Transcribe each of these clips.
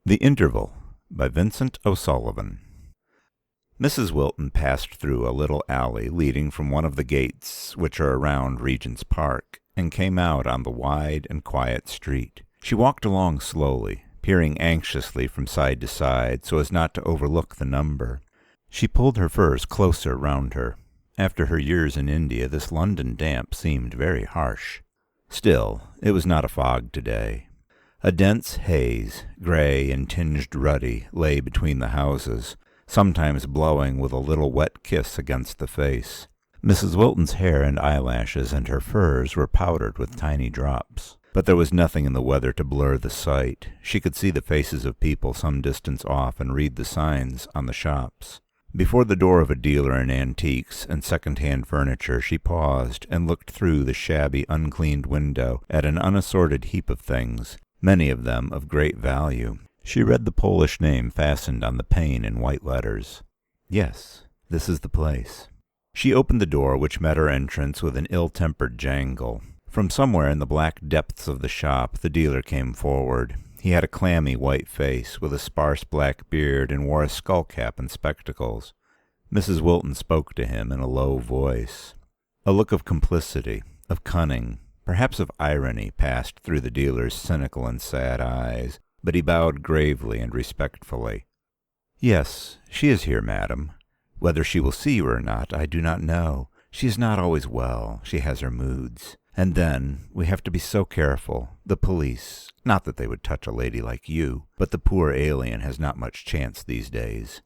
The Interval by Vincent O'Sullivan. Mrs. Wilton passed through a little alley leading from one of the gates which are around Regent's Park, and came out on the wide and quiet street. She walked along slowly, peering anxiously from side to side so as not to overlook the number. She pulled her furs closer round her. After her years in India, this London damp seemed very harsh. Still, it was not a fog today. A dense haze, grey and tinged ruddy, lay between the houses, sometimes blowing with a little wet kiss against the face. Mrs. Wilton's hair and eyelashes and her furs were powdered with tiny drops, but there was nothing in the weather to blur the sight. She could see the faces of people some distance off and read the signs on the shops. Before the door of a dealer in antiques and second-hand furniture she paused and looked through the shabby, uncleaned window at an unassorted heap of things, many of them of great value. She read the Polish name fastened on the pane in white letters. Yes, this is the place. She opened the door, which met her entrance with an ill-tempered jangle. From somewhere in the black depths of the shop the dealer came forward. He had a clammy white face, with a sparse black beard, and wore a skull-cap and spectacles. Mrs. Wilton spoke to him in a low voice. A look of complicity, of cunning, perhaps of irony, passed through the dealer's cynical and sad eyes, but he bowed gravely and respectfully. "Yes, she is here, madam. Whether she will see you or not, I do not know. She is not always well. She has her moods. And then, we have to be so careful. The police, not that they would touch a lady like you, but the poor alien has not much chance these days."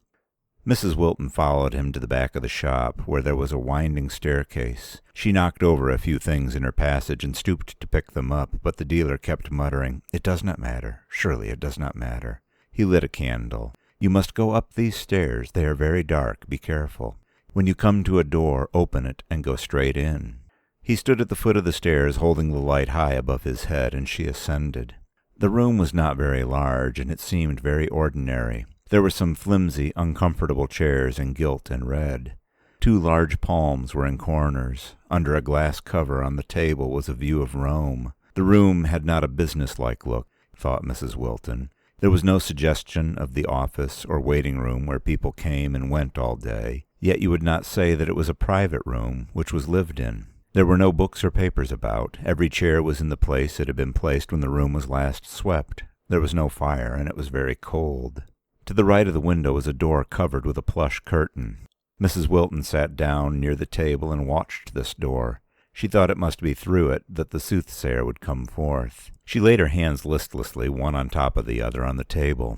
Mrs. Wilton followed him to the back of the shop, where there was a winding staircase. She knocked over a few things in her passage and stooped to pick them up, but the dealer kept muttering, "It does not matter. Surely it does not matter." He lit a candle. "You must go up these stairs. They are very dark. Be careful. When you come to a door, open it and go straight in." He stood at the foot of the stairs, holding the light high above his head, and she ascended. The room was not very large, and it seemed very ordinary. There were some flimsy, uncomfortable chairs in gilt and red. 2 large palms were in corners. Under a glass cover on the table was a view of Rome. The room had not a business-like look, thought Mrs. Wilton. There was no suggestion of the office or waiting-room where people came and went all day. Yet you would not say that it was a private room which was lived in. There were no books or papers about. Every chair was in the place it had been placed when the room was last swept. There was no fire, and it was very cold. To the right of the window was a door covered with a plush curtain. Mrs. Wilton sat down near the table and watched this door. She thought it must be through it that the soothsayer would come forth. She laid her hands listlessly, one on top of the other, on the table.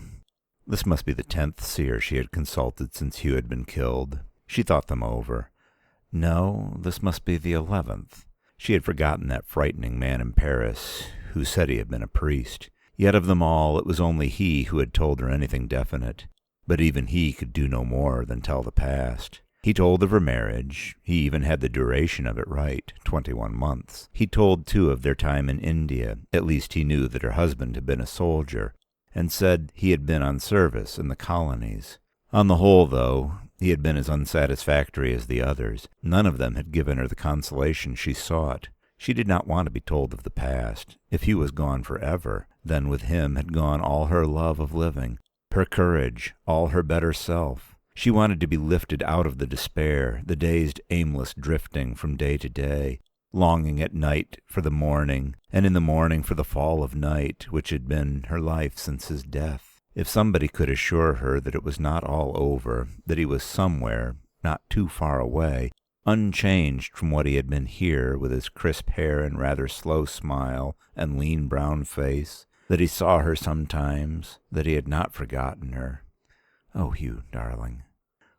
This must be the 10th seer she had consulted since Hugh had been killed. She thought them over. No, this must be the 11th. She had forgotten that frightening man in Paris who said he had been a priest. Yet of them all, it was only he who had told her anything definite. But even he could do no more than tell the past. He told of her marriage. He even had the duration of it right, 21 months. He told, too, of their time in India. At least he knew that her husband had been a soldier, and said he had been on service in the colonies. On the whole, though, he had been as unsatisfactory as the others. None of them had given her the consolation she sought. She did not want to be told of the past. If he was gone forever, then with him had gone all her love of living, her courage, all her better self. She wanted to be lifted out of the despair, the dazed, aimless drifting from day to day, longing at night for the morning, and in the morning for the fall of night, which had been her life since his death. If somebody could assure her that it was not all over, that he was somewhere, not too far away, unchanged from what he had been here, with his crisp hair and rather slow smile and lean brown face, that he saw her sometimes, that he had not forgotten her. Oh, Hugh, darling.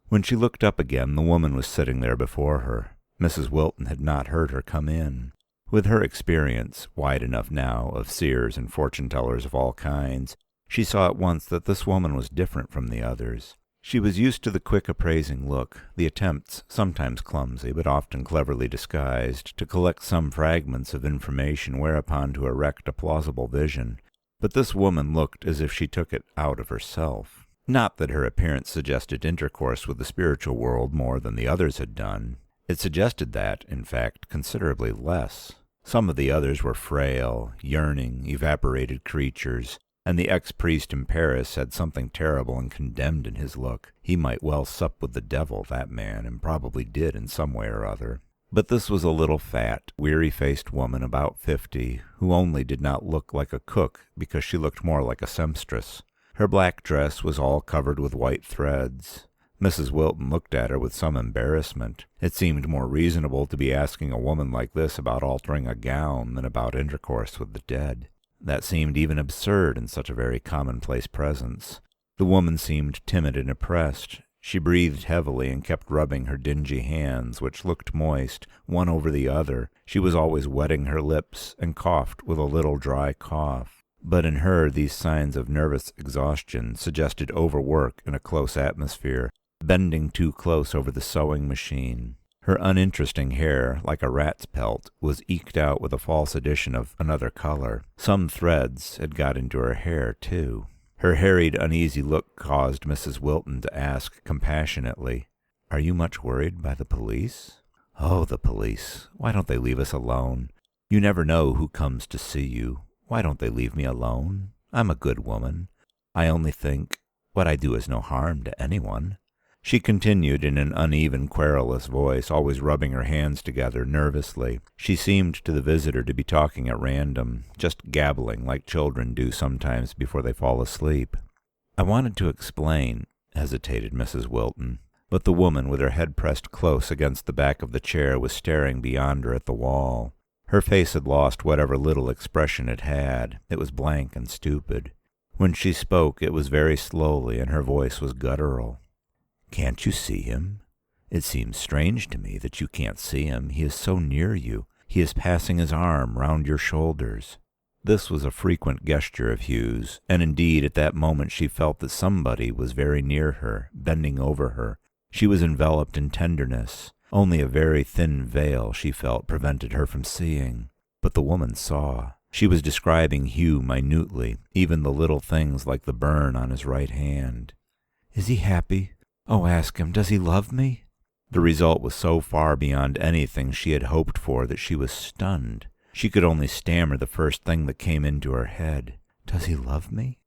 When she looked up again, the woman was sitting there before her. Mrs. Wilton had not heard her come in. With her experience, wide enough now, of seers and fortune-tellers of all kinds, she saw at once that this woman was different from the others. She was used to the quick appraising look, the attempts, sometimes clumsy, but often cleverly disguised, to collect some fragments of information whereupon to erect a plausible vision. But this woman looked as if she took it out of herself. Not that her appearance suggested intercourse with the spiritual world more than the others had done. It suggested that, in fact, considerably less. Some of the others were frail, yearning, evaporated creatures. and the ex-priest in Paris had something terrible and condemned in his look. He might well sup with the devil, that man, and probably did in some way or other. But this was a little fat, weary-faced woman about 50, who only did not look like a cook because she looked more like a sempstress. Her black dress was all covered with white threads. Mrs. Wilton looked at her with some embarrassment. It seemed more reasonable to be asking a woman like this about altering a gown than about intercourse with the dead. That seemed even absurd in such a very commonplace presence. The woman seemed timid and oppressed. She breathed heavily and kept rubbing her dingy hands, which looked moist, one over the other. She was always wetting her lips and coughed with a little dry cough. But in her these signs of nervous exhaustion suggested overwork in a close atmosphere, bending too close over the sewing machine. Her uninteresting hair, like a rat's pelt, was eked out with a false addition of another color. Some threads had got into her hair, too. Her harried, uneasy look caused Mrs. Wilton to ask compassionately, "Are you much worried by the police?" "Oh, the police. Why don't they leave us alone? You never know who comes to see you. Why don't they leave me alone? I'm a good woman. I only think what I do is no harm to anyone." She continued in an uneven, querulous voice, always rubbing her hands together nervously. She seemed to the visitor to be talking at random, just gabbling like children do sometimes before they fall asleep. "I wanted to explain," hesitated Mrs. Wilton, but the woman, with her head pressed close against the back of the chair, was staring beyond her at the wall. Her face had lost whatever little expression it had. It was blank and stupid. When she spoke, it was very slowly, and her voice was guttural. "Can't you see him? It seems strange to me that you can't see him. He is so near you. He is passing his arm round your shoulders." This was a frequent gesture of Hugh's, and indeed at that moment she felt that somebody was very near her, bending over her. She was enveloped in tenderness. Only a very thin veil, she felt, prevented her from seeing. But the woman saw. She was describing Hugh minutely, even the little things like the burn on his right hand. "Is he happy? Oh, ask him, does he love me?" The result was so far beyond anything she had hoped for that she was stunned. She could only stammer the first thing that came into her head. "Does he love me?"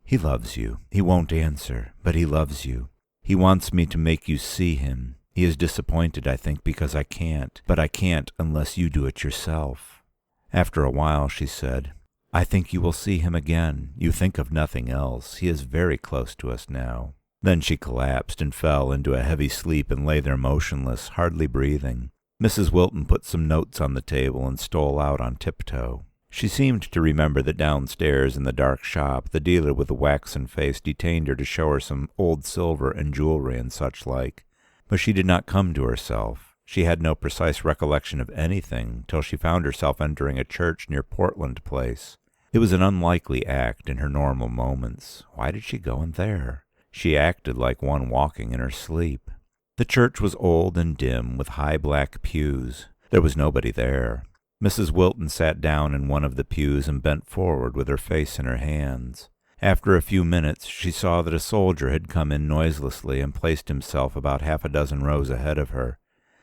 "He loves you. He won't answer, but he loves you. He wants me to make you see him. He is disappointed, I think, because I can't, but I can't unless you do it yourself." After a while she said, "I think you will see him again. You think of nothing else. He is very close to us now." Then she collapsed and fell into a heavy sleep and lay there motionless, hardly breathing. Mrs. Wilton put some notes on the table and stole out on tiptoe. She seemed to remember that downstairs in the dark shop the dealer with the waxen face detained her to show her some old silver and jewelry and such like. But she did not come to herself. She had no precise recollection of anything till she found herself entering a church near Portland Place. It was an unlikely act in her normal moments. Why did she go in there? She acted like one walking in her sleep. The church was old and dim, with high black pews. There was nobody there. Mrs. Wilton sat down in one of the pews and bent forward with her face in her hands. After a few minutes she saw that a soldier had come in noiselessly and placed himself about 6 rows ahead of her.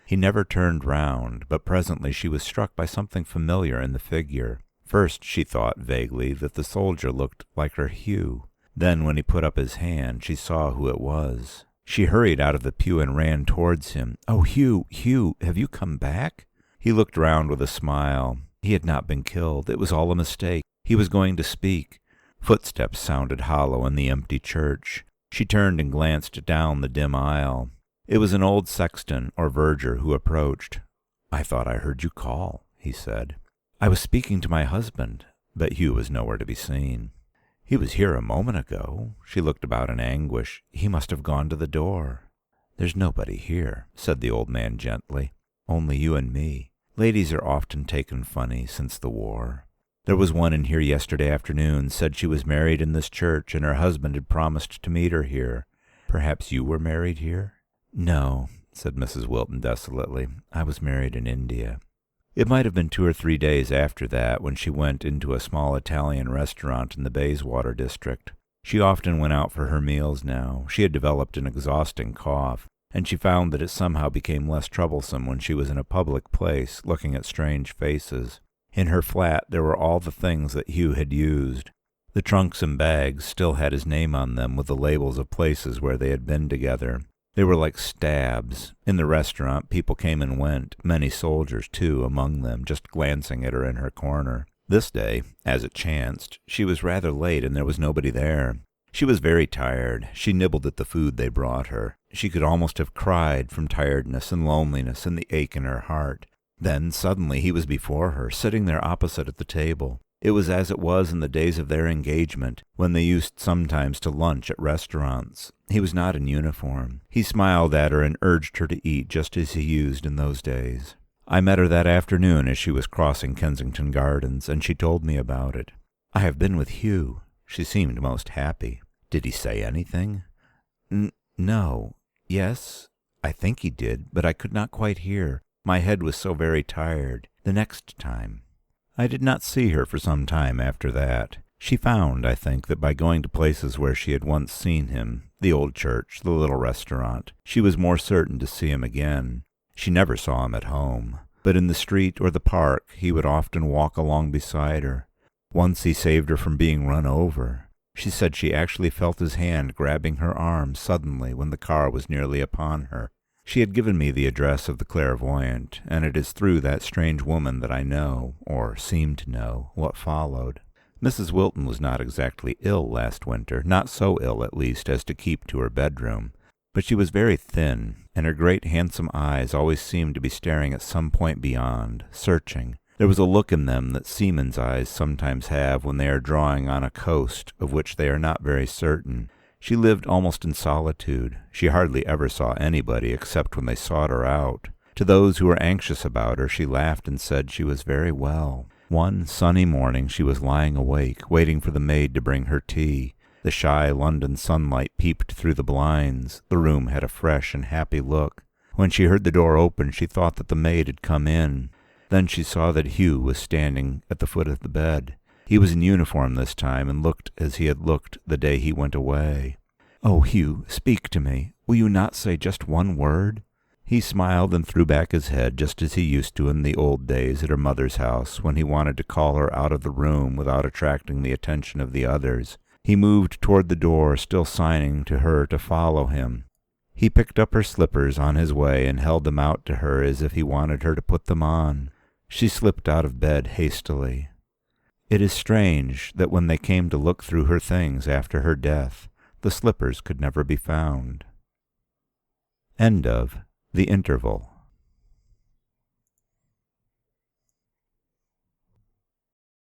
He never turned round, but presently she was struck by something familiar in the figure. First she thought vaguely that the soldier looked like her Hugh. Then, when he put up his hand, she saw who it was. She hurried out of the pew and ran towards him. "Oh, Hugh, Hugh, have you come back?" He looked round with a smile. He had not been killed. It was all a mistake. He was going to speak. Footsteps sounded hollow in the empty church. She turned and glanced down the dim aisle. It was an old sexton or verger who approached. "I thought I heard you call," he said. "I was speaking to my husband," but Hugh was nowhere to be seen. "He was here a moment ago." She looked about in anguish. "He must have gone to the door." "There's nobody here," said the old man gently. "Only you and me. Ladies are often taken funny since the war. There was one in here yesterday afternoon, said she was married in this church and her husband had promised to meet her here. Perhaps you were married here?" "No," said Mrs. Wilton desolately. "I was married in India." It might have been 2 or 3 days after that when she went into a small Italian restaurant in the Bayswater district. She often went out for her meals now. She had developed an exhausting cough, and she found that it somehow became less troublesome when she was in a public place looking at strange faces. In her flat there were all the things that Hugh had used. The trunks and bags still had his name on them with the labels of places where they had been together. They were like stabs. In the restaurant, people came and went, many soldiers, too, among them, just glancing at her in her corner. This day, as it chanced, she was rather late and there was nobody there. She was very tired. She nibbled at the food they brought her. She could almost have cried from tiredness and loneliness and the ache in her heart. Then, suddenly, he was before her, sitting there opposite at the table. It was as it was in the days of their engagement, when they used sometimes to lunch at restaurants. He was not in uniform. He smiled at her and urged her to eat just as he used in those days. I met her that afternoon as she was crossing Kensington Gardens, and she told me about it. "I have been with Hugh." She seemed most happy. "Did he say anything?" No. Yes, I think he did, but I could not quite hear. My head was so very tired. The next time. I did not see her for some time after that. She found, I think, that by going to places where she had once seen him, the old church, the little restaurant, she was more certain to see him again. She never saw him at home, but in the street or the park he would often walk along beside her. Once he saved her from being run over. She said she actually felt his hand grabbing her arm suddenly when the car was nearly upon her. She had given me the address of the clairvoyant, and it is through that strange woman that I know, or seem to know, what followed. Mrs. Wilton was not exactly ill last winter, not so ill at least as to keep to her bedroom, but she was very thin, and her great handsome eyes always seemed to be staring at some point beyond, searching. There was a look in them that seamen's eyes sometimes have when they are drawing on a coast of which they are not very certain. She lived almost in solitude. She hardly ever saw anybody except when they sought her out. To those who were anxious about her, she laughed and said she was very well. One sunny morning she was lying awake, waiting for the maid to bring her tea. The shy London sunlight peeped through the blinds. The room had a fresh and happy look. When she heard the door open, she thought that the maid had come in. Then she saw that Hugh was standing at the foot of the bed. He was in uniform this time, and looked as he had looked the day he went away. "Oh, Hugh, speak to me. Will you not say just one word?" He smiled and threw back his head just as he used to in the old days at her mother's house, when he wanted to call her out of the room without attracting the attention of the others. He moved toward the door, still signing to her to follow him. He picked up her slippers on his way and held them out to her as if he wanted her to put them on. She slipped out of bed hastily. It is strange that when they came to look through her things after her death, the slippers could never be found. End of The Interval.